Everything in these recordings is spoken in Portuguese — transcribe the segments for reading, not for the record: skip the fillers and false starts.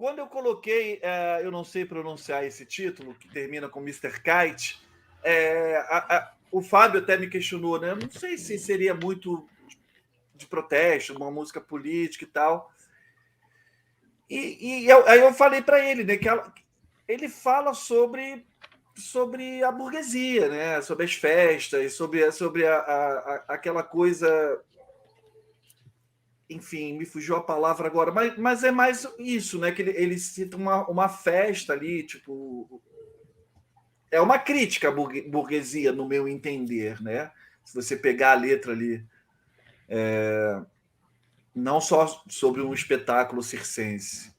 quando eu coloquei, eu não sei pronunciar esse título, que termina com Mr. Kite, o Fábio até me questionou, né? Eu não sei se seria muito de protesto, uma música política e tal. Aí eu falei para ele, né, que ele fala sobre a burguesia, né? Sobre as festas, sobre aquela coisa. Enfim, me fugiu a palavra agora, mas é mais isso, né? Que ele cita uma festa ali, tipo. É uma crítica à burguesia, no meu entender, né? Se você pegar a letra ali, não só sobre um espetáculo circense.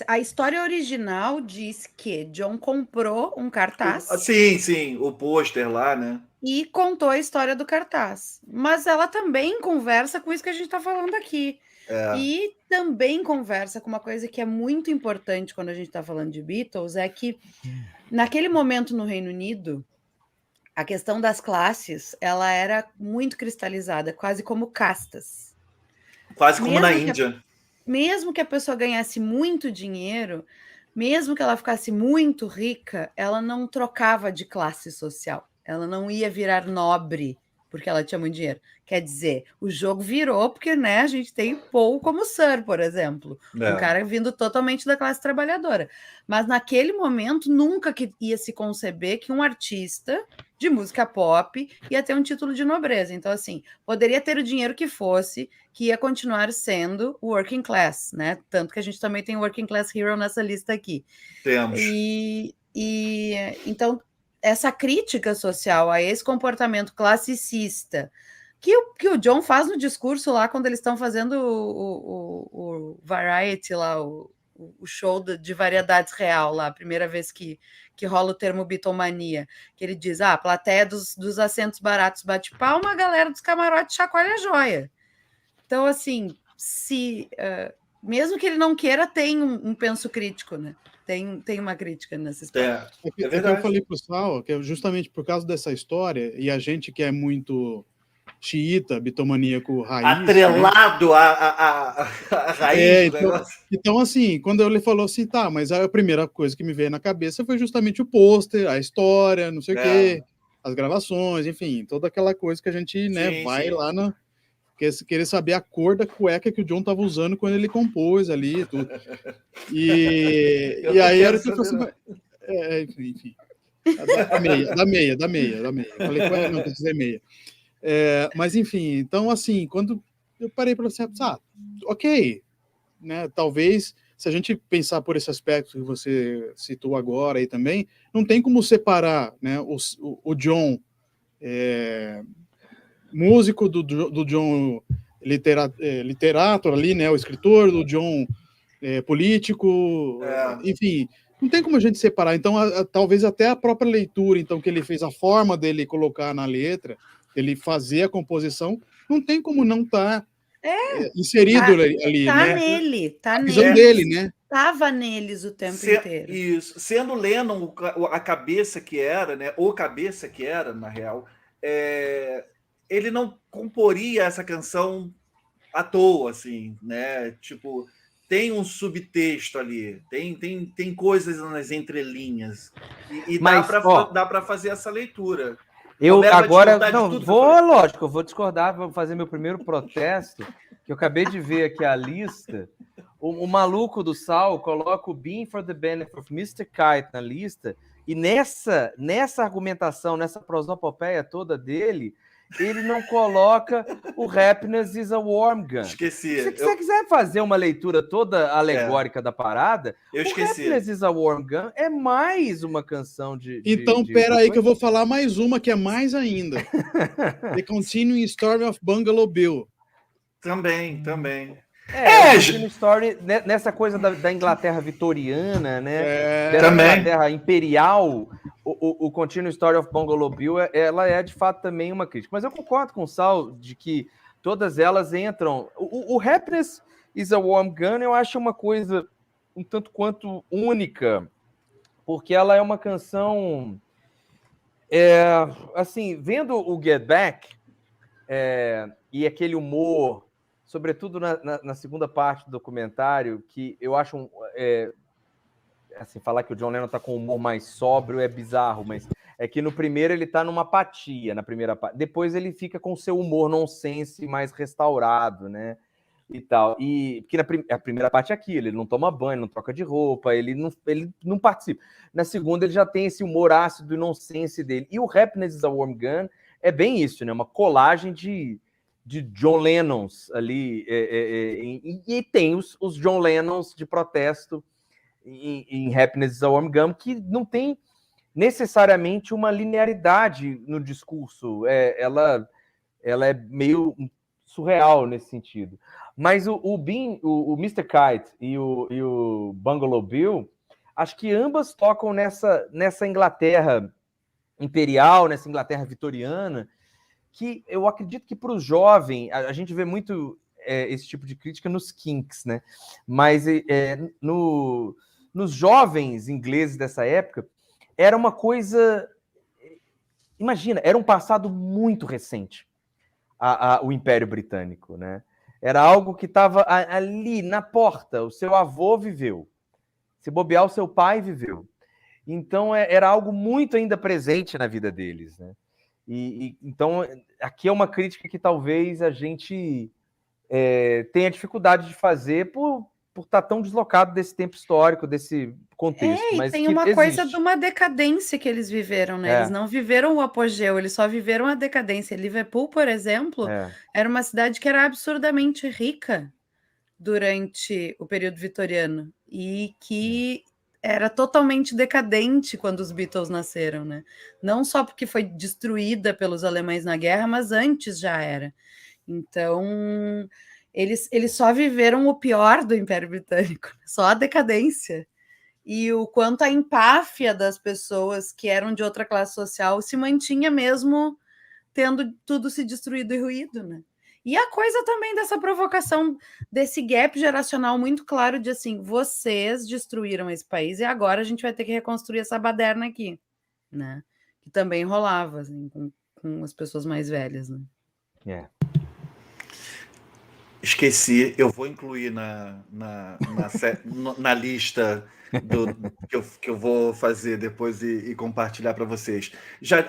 A história original diz que John comprou um cartaz. Sim, o pôster lá, né? E contou a história do cartaz. Mas ela também conversa com isso que a gente está falando aqui. E também conversa com uma coisa que é muito importante quando a gente está falando de Beatles, é que naquele momento no Reino Unido, a questão das classes, ela era muito cristalizada, quase como castas. Quase como na Índia. Mesmo que a pessoa ganhasse muito dinheiro, mesmo que ela ficasse muito rica, ela não trocava de classe social. Ela não ia virar nobre porque ela tinha muito dinheiro. Quer dizer, o jogo virou porque, né, a gente tem Paul como Sir, por exemplo. Um cara vindo totalmente da classe trabalhadora. Mas naquele momento, nunca que ia se conceber que um artista de música pop ia ter um título de nobreza. Então, assim, poderia ter o dinheiro que fosse, que ia continuar sendo o working class, né? Tanto que a gente também tem o working class hero nessa lista aqui. Temos. Então, essa crítica social a esse comportamento classicista que o John faz no discurso lá quando eles estão fazendo o Variety lá, o show de variedades real lá, a primeira vez que rola o termo bitomania, que ele diz, a plateia dos assentos baratos bate palma, a galera dos camarotes chacoalha a joia. Então, assim, mesmo que ele não queira, tem um penso crítico, né? Tem uma crítica nessa história. É que eu falei para o Sal, que é justamente por causa dessa história, e a gente que é muito xiita, bitomaníaco raiz... Atrelado, né? a raiz do negócio. Então, assim, quando ele falou assim, tá, mas a primeira coisa que me veio na cabeça foi justamente o pôster, a história, não sei o quê, as gravações, enfim, toda aquela coisa que a gente, né, vai lá na... Querer saber a cor da cueca que o John estava usando quando ele compôs ali e tudo. E aí era tipo assim... enfim. Da meia. Eu falei, não, precisa meia. Mas, enfim, então, assim, quando eu parei para pensar, ok, né, talvez, se a gente pensar por esse aspecto que você citou agora aí também, não tem como separar, né, o John... músico do John literato ali, né, o escritor, do John político, enfim, não tem como a gente separar. Então, talvez até a própria leitura, então, que ele fez, a forma dele colocar na letra, ele fazer a composição, não tem como não estar inserido ali, tá né? Nele, a visão dele, né? Estava neles o tempo inteiro. Isso. Sendo Lennon a cabeça que era, né? Ou cabeça que era, na real, ele não comporia essa canção à toa, assim, né? Tipo, tem um subtexto ali, tem coisas nas entrelinhas. Mas, dá para fazer essa leitura. Eu agora, não, lógico, eu vou discordar, vou fazer meu primeiro protesto, que eu acabei de ver aqui a lista. O maluco do Sal coloca o Being for the Benefit of Mr. Kite na lista, e nessa argumentação, nessa prosopopeia toda dele, ele não coloca o Happiness is a Warm Gun. Esqueci. Se você quiser fazer uma leitura toda alegórica da parada, o Happiness is a Warm Gun é mais uma canção de... Então, pera aí que eu vou falar mais uma que é mais ainda. The Continuing Story of Bungalow Bill. Também. Continuing Story, nessa coisa da Inglaterra vitoriana, né? Dessa Inglaterra imperial, o Continuing Story of Bungalow Bill, ela é de fato também uma crítica. Mas eu concordo com o Sal de que todas elas entram... O Happiness is a Warm Gun eu acho uma coisa um tanto quanto única, porque ela é uma canção... assim, vendo o Get Back e aquele humor sobretudo na segunda parte do documentário, que eu acho assim, falar que o John Lennon tá com um humor mais sóbrio é bizarro, mas é que no primeiro ele tá numa apatia, na primeira parte. Depois ele fica com seu humor nonsense mais restaurado, né? E tal. E porque a primeira parte é aquilo, ele não toma banho, não troca de roupa, ele não participa. Na segunda ele já tem esse humor ácido e nonsense dele. E o Happiness is a Warm Gun é bem isso, né? Uma colagem de John Lennons ali, e tem os John Lennons de protesto em Happiness is a Warm Gun, que não tem necessariamente uma linearidade no discurso. Ela é meio surreal nesse sentido. Mas o Mr. Kite e o Bungalow Bill, acho que ambas tocam nessa Inglaterra imperial, nessa Inglaterra vitoriana, que eu acredito que para os jovens, a gente vê muito esse tipo de crítica nos Kinks, né? Mas nos jovens ingleses dessa época, era uma coisa... Imagina, era um passado muito recente, o Império Britânico, né? Era algo que estava ali, na porta. O seu avô viveu. Se bobear, o seu pai viveu. Então, era algo muito ainda presente na vida deles, né? Então, aqui é uma crítica que talvez a gente tenha dificuldade de fazer por estar tão deslocado desse tempo histórico, desse contexto. E mas tem uma coisa de uma decadência que eles viveram, né? Eles não viveram o apogeu, eles só viveram a decadência. Liverpool, por exemplo, era uma cidade que era absurdamente rica durante o período vitoriano e que era totalmente decadente quando os Beatles nasceram, né? Não só porque foi destruída pelos alemães na guerra, mas antes já era. Então, eles só viveram o pior do Império Britânico, só a decadência. E o quanto a empáfia das pessoas que eram de outra classe social se mantinha mesmo tendo tudo se destruído e ruído, né? E a coisa também dessa provocação, desse gap geracional muito claro de assim, vocês destruíram esse país e agora a gente vai ter que reconstruir essa baderna aqui, né? Que também rolava, assim, com as pessoas mais velhas, né? Esqueci, eu vou incluir na lista que eu vou fazer depois e compartilhar para vocês.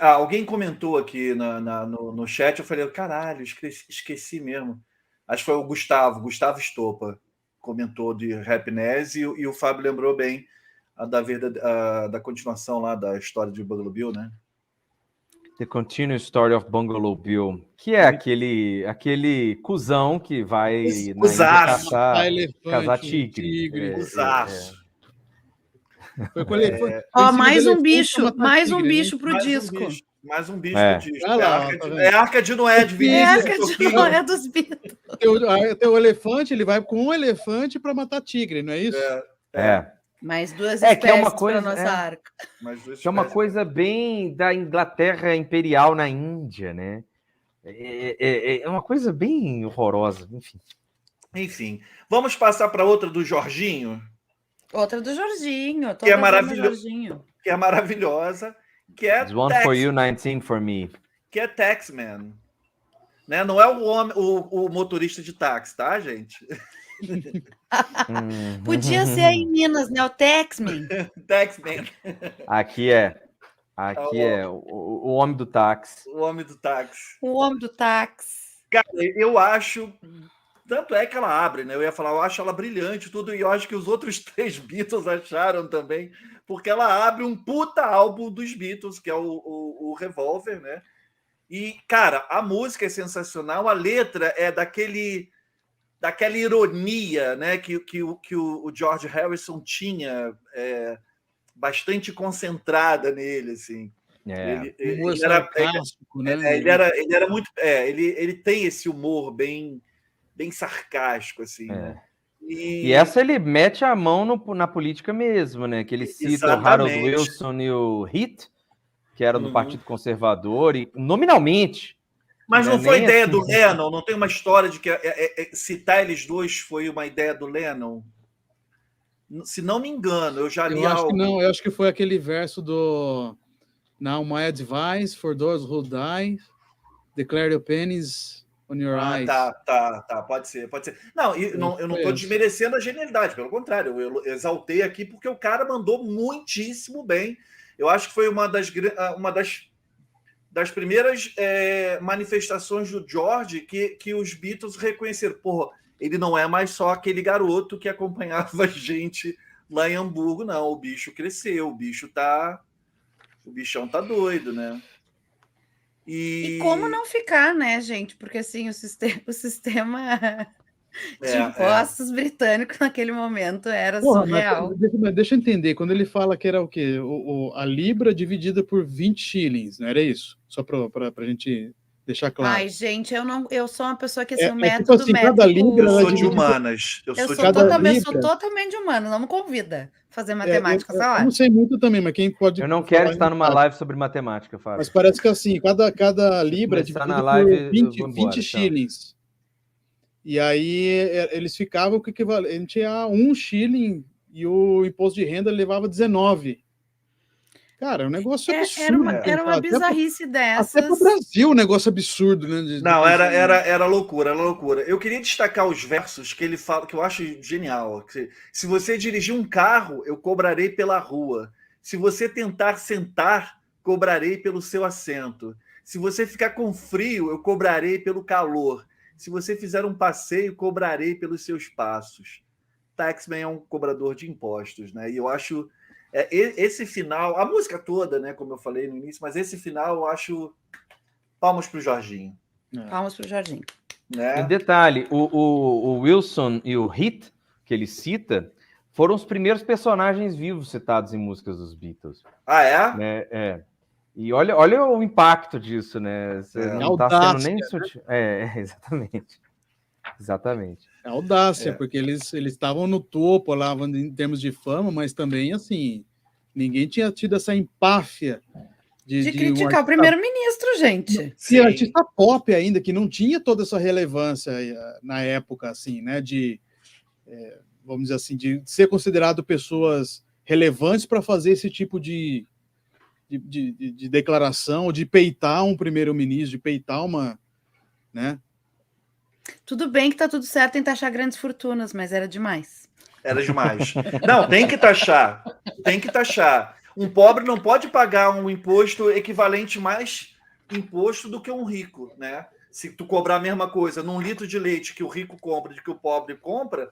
Alguém comentou aqui no chat, eu falei, caralho, esqueci mesmo. Acho que foi o Gustavo Estopa, comentou de Happiness, e o Fábio lembrou bem da continuação lá da história de Bungalow Bill, né? The Continuous Story of Bungalow Bill, que é aquele cuzão que vai caçar tigre. Foi com elefante. Mais um bicho pro disco. Mais um bicho pro disco. É a Arca de Noé de Vinícius. É a Arca de Noé dos Beatles. Tem o elefante, ele vai com um elefante para matar tigre, não é isso? Mais duas espécies para nossa arca. Que é uma coisa bem da Inglaterra imperial na Índia, né? É uma coisa bem horrorosa, enfim. Vamos passar para outra do Jorginho. Outra do Jorginho. Que é maravilhosa. Que é One for you, 19 for me. Que é Taxman. Né? Não é o motorista de táxi, tá, gente? Podia ser aí em Minas, né? O Taxman. Taxman. Aqui é o homem do táxi. O homem do táxi. O homem do táxi. Cara, eu acho... Tanto é que ela abre, né? Eu ia falar, eu acho ela brilhante, tudo, e eu acho que os outros 3 Beatles acharam também, porque ela abre um puta álbum dos Beatles, que é o Revolver, né? E, cara, a música é sensacional, a letra é daquela ironia, né, que o George Harrison tinha bastante concentrada nele, assim. Ele era clássico, né? Ele era muito, ele tem esse humor bem sarcástico, assim. Né? E essa ele mete a mão na política mesmo, né? Que ele cita o Harold Wilson e o Heath, que era do Partido Conservador, e nominalmente. Mas não foi ideia do Lennon? Não tem uma história de que citar eles dois foi uma ideia do Lennon? Se não me engano, eu já li algo. Não, eu acho que foi aquele verso do Now my advice for those who die, declare your pennies On Your Eyes. Tá, pode ser. Não, eu não estou desmerecendo a genialidade, pelo contrário, eu exaltei aqui porque o cara mandou muitíssimo bem. Eu acho que foi uma das primeiras manifestações do George que os Beatles reconheceram. Porra, ele não é mais só aquele garoto que acompanhava a gente lá em Hamburgo, não. O bicho cresceu, o bichão tá doido, né? E como não ficar, né, gente? Porque assim, o sistema de impostos britânico naquele momento era surreal. Deixa eu entender, quando ele fala que era o quê? A libra dividida por 20 shillings, não era isso? Só para a gente deixar claro. Ai, gente, eu sou uma pessoa que assim, o tipo método assim, cada libra eu sou de humanas. Eu sou totalmente de humanas, não me convida a fazer matemática, eu não sei muito também, mas quem pode... Eu não quero estar numa live sobre matemática, Fábio. Mas parece que assim, cada libra é dividida por 20 shillings. E aí eles ficavam com o equivalente a 1 shilling e o imposto de renda levava 19. Cara, é um negócio absurdo. Era uma bizarrice dessas. Até para o Brasil, um negócio absurdo, né? Não, era loucura, era loucura. Eu queria destacar os versos que ele fala, que eu acho genial. Se você dirigir um carro, eu cobrarei pela rua. Se você tentar sentar, cobrarei pelo seu assento. Se você ficar com frio, eu cobrarei pelo calor. Se você fizer um passeio, cobrarei pelos seus passos. Taxman é um cobrador de impostos, né? E eu acho esse final, a música toda, né? Como eu falei no início, mas esse final eu acho palmas para o Jorginho. Palmas para o Jorginho. Né? E detalhe, o Wilson e o Heath, que ele cita, foram os primeiros personagens vivos citados em músicas dos Beatles. Ah, é? É. E olha o impacto disso, né? Você não está sendo nem sutil. Exatamente. É audácia, porque eles estavam no topo lá em termos de fama, mas também, assim, ninguém tinha tido essa empáfia de criticar o primeiro-ministro, gente. E artista pop ainda, que não tinha toda essa relevância na época, assim, né? Vamos dizer assim, de ser considerado pessoas relevantes para fazer esse tipo de declaração, de peitar um primeiro-ministro, de peitar uma, né? Tudo bem que tá tudo certo em taxar grandes fortunas, mas era demais. Era demais. Não, tem que taxar. Tem que taxar. Um pobre não pode pagar um imposto equivalente mais imposto do que um rico, né? Se tu cobrar a mesma coisa num litro de leite que o rico compra do que o pobre compra,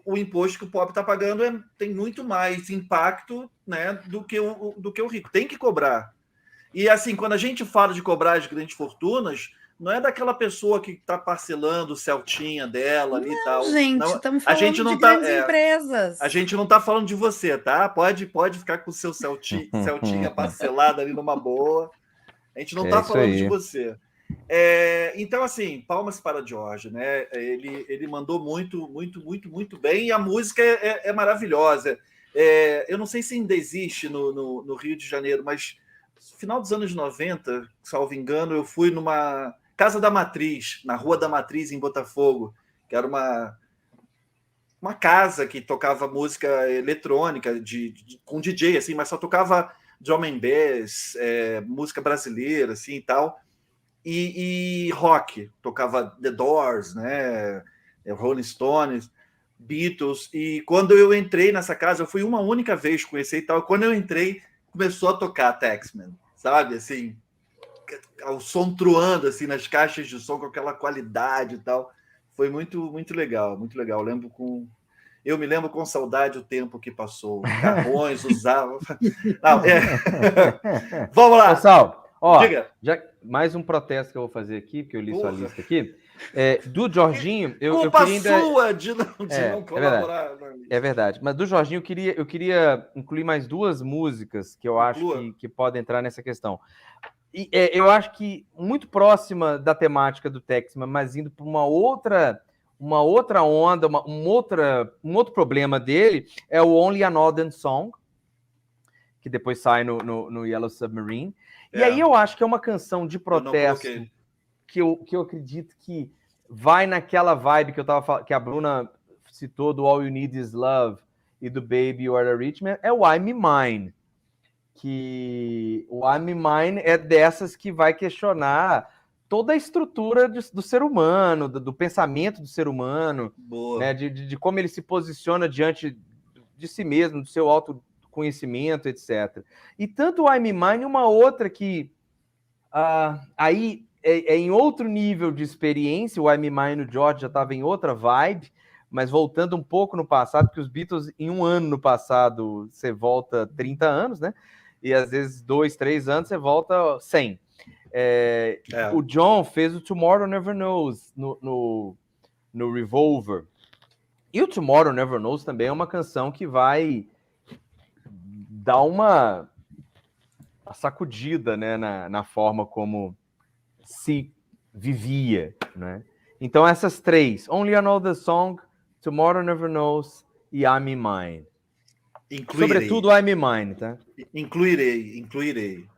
o imposto que o pobre está pagando tem muito mais impacto, né, do que o rico. Tem que cobrar. E assim, quando a gente fala de cobrar as grandes fortunas, não é daquela pessoa que está parcelando o Celtinha dela ali e tal. Gente, estamos falando de grandes empresas. A gente não está falando de você, tá? Pode ficar com o seu Celtinha parcelado ali numa boa. A gente não está falando de você. Então, assim, palmas para George, né? Ele mandou muito, muito, muito, muito bem, e a música é maravilhosa. Eu não sei se ainda existe no Rio de Janeiro, mas no final dos anos 90, salvo engano, eu fui numa Casa da Matriz, na Rua da Matriz, em Botafogo, que era uma casa que tocava música eletrônica com DJ, assim, mas só tocava drum and bass, música brasileira, assim, e tal. E rock, tocava The Doors, né? Rolling Stones, Beatles. E quando eu entrei nessa casa, eu fui uma única vez conhecer e tal. Quando eu entrei, começou a tocar Taxman, sabe? Assim, o som truando assim nas caixas de som com aquela qualidade e tal. Foi muito, muito legal, muito legal. Eu me lembro com saudade o tempo que passou. Carrões, usava. Vamos lá. Pessoal, diga. Mais um protesto que eu vou fazer aqui, porque eu li sua lista aqui. Do Jorginho, eu queria sua de não colaborar. É verdade. Mas do Jorginho, eu queria incluir mais 2 músicas que eu acho que podem entrar nessa questão. E, eu acho que muito próxima da temática do Taxman, mas indo para uma outra onda, um outro problema dele é o Only a Northern Song, que depois sai no Yellow Submarine. E aí eu acho que é uma canção de protesto que eu acredito que vai naquela vibe que eu tava falando, que a Bruna citou do All You Need Is Love e do Baby You Are a Rich Man, é o I'm Mine. Que o I'm Mine é dessas que vai questionar toda a estrutura do ser humano, do pensamento do ser humano, né? De como ele se posiciona diante de si mesmo, do seu autoconhecimento, etc. E tanto o I'm Mine, uma outra que aí é em outro nível de experiência, o I'm Mine, o George já estava em outra vibe, mas voltando um pouco no passado, porque os Beatles, em um ano no passado, você volta 30 anos, né? E às vezes 2, 3 anos, você volta 100. O John fez o Tomorrow Never Knows no Revolver. E o Tomorrow Never Knows também é uma canção que vai dar uma sacudida, né, na forma como se vivia, né? Então essas três, Only Another Song, Tomorrow Never Knows e I'm Mine. Incluirei. Sobretudo I'm Mine, tá? Incluirei.